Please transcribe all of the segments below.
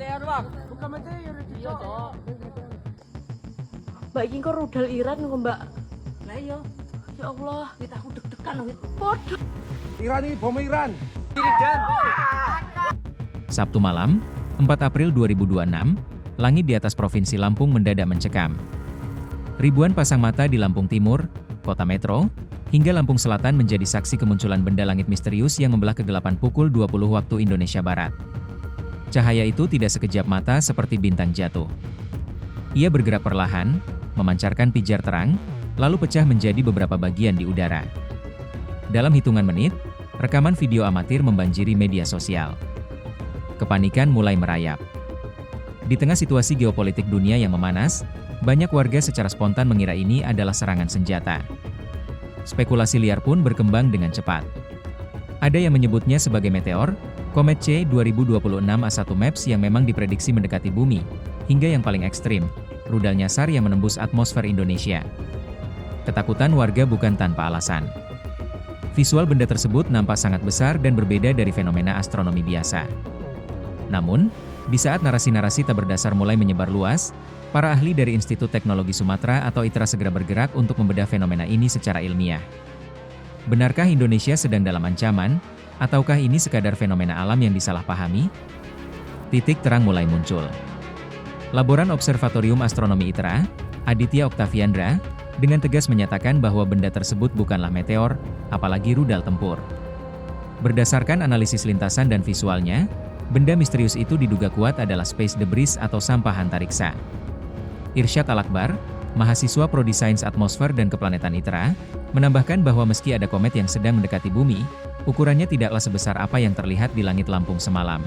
meteor, Bang. Bukan meteor, iya, Cok. Mbak iki kok rudal Iran kok, Mbak. Lah iya, Ya Allah, kita aku deg-degan loh. podo. Iran ini bom Iran. Sabtu malam, 4 April 2026, langit di atas Provinsi Lampung mendadak mencekam. Ribuan pasang mata di Lampung Timur, Kota Metro, hingga Lampung Selatan menjadi saksi kemunculan benda langit misterius yang membelah kegelapan pukul 20 waktu Indonesia Barat. Cahaya itu tidak sekejap mata seperti bintang jatuh. Ia bergerak perlahan, memancarkan pijar terang, lalu pecah menjadi beberapa bagian di udara. Dalam hitungan menit, rekaman video amatir membanjiri media sosial. Kepanikan mulai merayap. Di tengah situasi geopolitik dunia yang memanas, banyak warga secara spontan mengira ini adalah serangan senjata. Spekulasi liar pun berkembang dengan cepat. Ada yang menyebutnya sebagai meteor, komet C 2026 A1 MAPS yang memang diprediksi mendekati bumi, hingga yang paling ekstrim, rudal nyasar yang menembus atmosfer Indonesia. Ketakutan warga bukan tanpa alasan. Visual benda tersebut nampak sangat besar dan berbeda dari fenomena astronomi biasa. Namun, di saat narasi-narasi tak berdasar mulai menyebar luas, para ahli dari Institut Teknologi Sumatera atau ITERA segera bergerak untuk membedah fenomena ini secara ilmiah. Benarkah Indonesia sedang dalam ancaman, ataukah ini sekadar fenomena alam yang disalahpahami? Titik terang mulai muncul. Laboran Observatorium Astronomi ITERA, Aditya Oktaviandra, dengan tegas menyatakan bahwa benda tersebut bukanlah meteor, apalagi rudal tempur. Berdasarkan analisis lintasan dan visualnya, benda misterius itu diduga kuat adalah space debris atau sampah antariksa. Irsyad Al-Akbar, mahasiswa Prodi Sains Atmosfer dan Keplanetan ITERA, menambahkan bahwa meski ada komet yang sedang mendekati bumi, ukurannya tidaklah sebesar apa yang terlihat di langit Lampung semalam.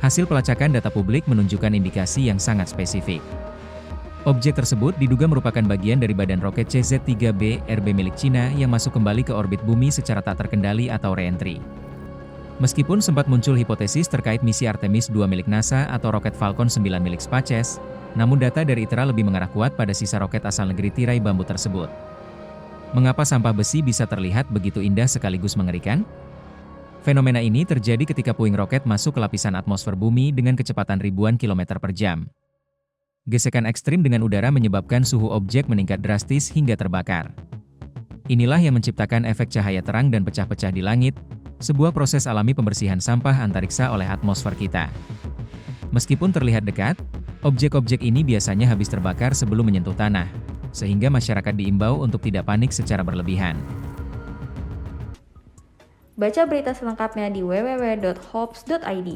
Hasil pelacakan data publik menunjukkan indikasi yang sangat spesifik. Objek tersebut diduga merupakan bagian dari badan roket CZ-3B RB milik Cina yang masuk kembali ke orbit bumi secara tak terkendali atau re-entry. Meskipun sempat muncul hipotesis terkait misi Artemis II milik NASA atau roket Falcon 9 milik SpaceX, namun data dari ITERA lebih mengarah kuat pada sisa roket asal negeri tirai bambu tersebut. Mengapa sampah besi bisa terlihat begitu indah sekaligus mengerikan? Fenomena ini terjadi ketika puing roket masuk ke lapisan atmosfer bumi dengan kecepatan ribuan kilometer per jam. Gesekan ekstrim dengan udara menyebabkan suhu objek meningkat drastis hingga terbakar. Inilah yang menciptakan efek cahaya terang dan pecah-pecah di langit, sebuah proses alami pembersihan sampah antariksa oleh atmosfer kita. Meskipun terlihat dekat, objek-objek ini biasanya habis terbakar sebelum menyentuh tanah, sehingga masyarakat diimbau untuk tidak panik secara berlebihan. Baca berita selengkapnya di www.hops.id.